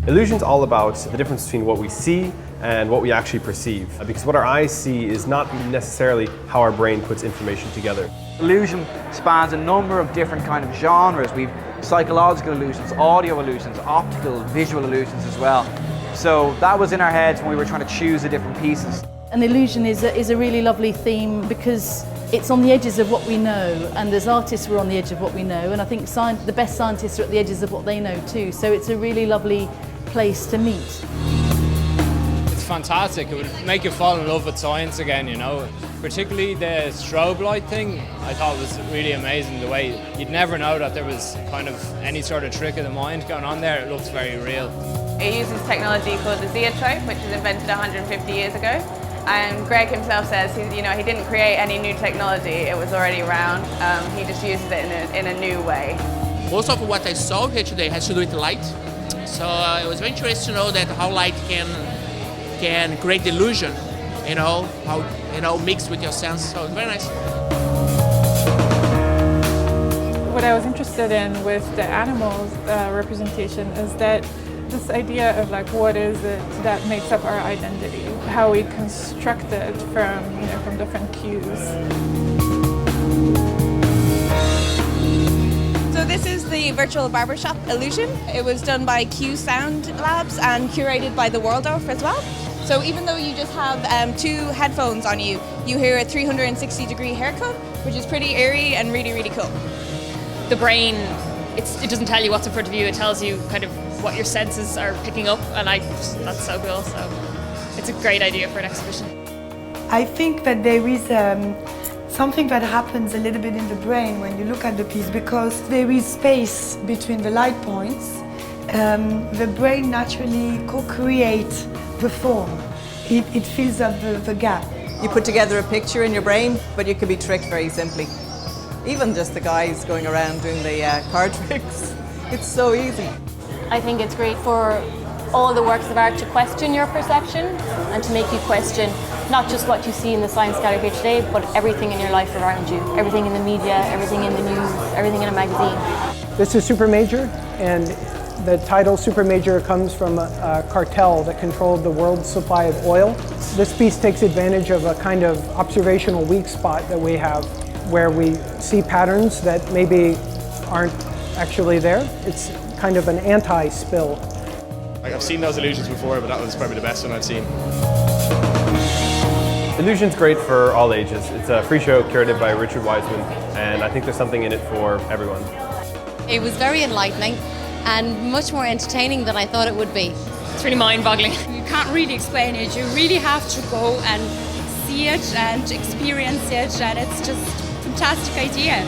Illusion's all about the difference between what we see and what we actually perceive. Because what our eyes see is not necessarily how our brain puts information together. Illusion spans a number of different kind of genres. We've psychological illusions, audio illusions, optical, visual illusions as well. So that was in our heads when we were trying to choose the different pieces. An illusion is a really lovely theme because it's on the edges of what we know, and as artists we're on the edge of what we know, and I think the best scientists are at the edges of what they know too, so it's a really lovely place to meet. It's fantastic. It would make you fall in love with science again, you know. Particularly the strobe light thing, I thought was really amazing. The way you'd never know that there was kind of any sort of trick of the mind going on there. It looks very real. It uses technology called the zeotrope, which was invented 150 years ago. And Greg himself says he didn't create any new technology, it was already around. He just uses it in a new way. Most of what I saw here today has to do with light. So it was very interesting to know that how light can create the illusion, how mixed with your sense. So it's very nice. What I was interested in with the animals representation is that this idea of like what is it that makes up our identity, how we construct it from different cues. So this is the virtual barbershop illusion. It was done by Q Sound Labs and curated by the Waldorf as well. So even though you just have two headphones on you, you hear a 360-degree haircut, which is pretty eerie and really, really cool. The brain, it doesn't tell you what's in front of you, it tells you kind of what your senses are picking up, and that's so cool. So it's a great idea for an exhibition. I think that there is something that happens a little bit in the brain when you look at the piece, because there is space between the light points. The brain naturally co-creates the form. It fills up the gap. You put together a picture in your brain, but you can be tricked very simply. Even just the guys going around doing the card tricks. It's so easy. I think it's great for all the works of art to question your perception and to make you question not just what you see in the science gallery here today, but everything in your life around you. Everything in the media, everything in the news, everything in a magazine. This is Super Major, and the title Super Major comes from a cartel that controlled the world's supply of oil. This piece takes advantage of a kind of observational weak spot that we have, where we see patterns that maybe aren't actually there. It's kind of an anti-spill. I've seen those illusions before, but that was probably the best one I've seen. Illusion's great for all ages. It's a free show curated by Richard Wiseman, and I think there's something in it for everyone. It was very enlightening and much more entertaining than I thought it would be. It's really mind-boggling. You can't really explain it. You really have to go and see it and experience it, and it's just a fantastic idea.